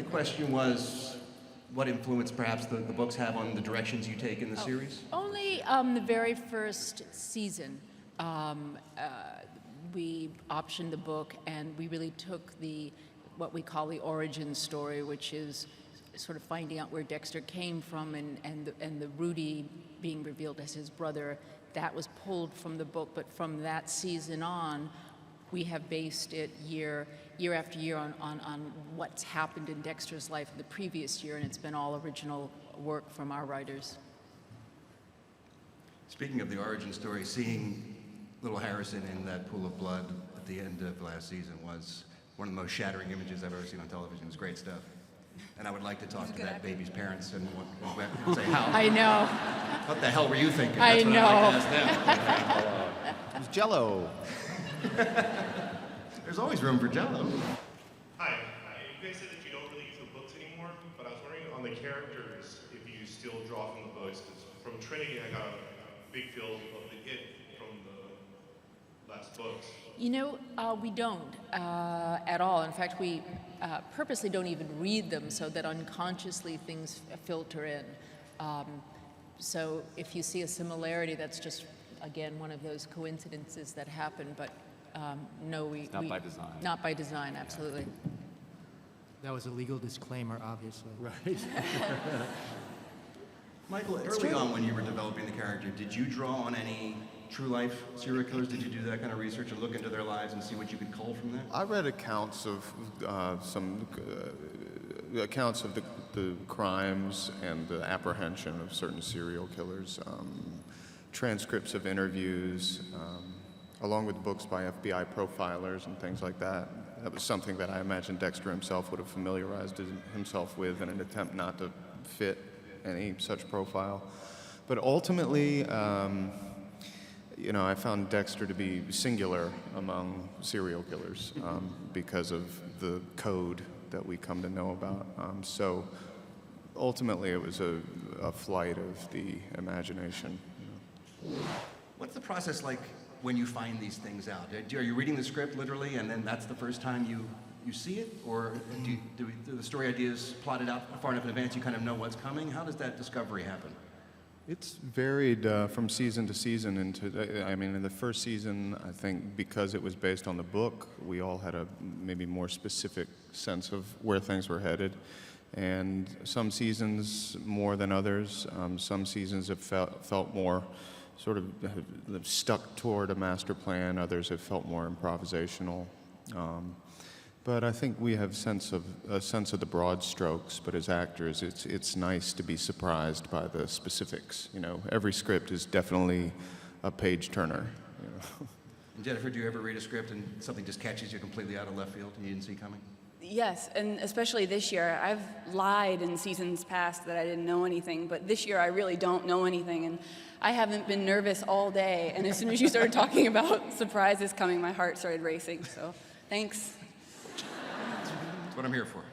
question was, what influence perhaps the books have on the directions you take in the series? Only the very first season. We optioned the book, and we really took what we call the origin story, which is sort of finding out where Dexter came from, and the Rudy being revealed as his brother. That was pulled from the book, but from that season on, we have based it year after year on what's happened in Dexter's life the previous year, and it's been all original work from our writers. Speaking of the origin story, seeing little Harrison in that pool of blood at the end of last season was one of the most shattering images I've ever seen on television. It was great stuff. And I would like to talk to that baby's parents and say how. I know. What the hell were you thinking? I That's what know. I'd like to ask them. It was Jell-O. There's always room for Jell-O. Hi. You guys said that you don't really use the books anymore, but I was wondering on the characters if you still draw from the books, because from Trinity I got a big feel of the it from the last books. You know, we don't at all. In fact, we purposely don't even read them so that unconsciously things filter in. So if you see a similarity, that's just, again, one of those coincidences that happen, but no, Not by design. Not by design, absolutely. That was a legal disclaimer, obviously. Right. Michael, early on when you were developing the character, did you draw on any true life serial killers? Did you do that kind of research and look into their lives and see what you could cull from that? I read accounts of some accounts of the crimes and the apprehension of certain serial killers, transcripts of interviews, along with books by FBI profilers and things like that. That was something that I imagine Dexter himself would have familiarized himself with in an attempt not to fit any such profile. But ultimately, you know, I found Dexter to be singular among serial killers because of the code that we come to know about. So ultimately, it was a flight of the imagination. You know. What's the process like when you find these things out? Are you reading the script literally, and then that's the first time you see it? Or do the story ideas plotted out far enough in advance you kind of know what's coming? How does that discovery happen? It's varied from season to season. I mean, in the first season, I think because it was based on the book, we all had a maybe more specific sense of where things were headed. And some seasons more than others. Some seasons have felt more sort of stuck toward a master plan. Others have felt more improvisational. But I think we have a sense of the broad strokes. But as actors, it's nice to be surprised by the specifics. You know, every script is definitely a page turner. You know? And Jennifer, do you ever read a script and something just catches you completely out of left field and you didn't see coming? Yes, and especially this year. I've lied in seasons past that I didn't know anything, but this year I really don't know anything, and I haven't been nervous all day, and as soon as you started talking about surprises coming, my heart started racing, so thanks. That's what I'm here for.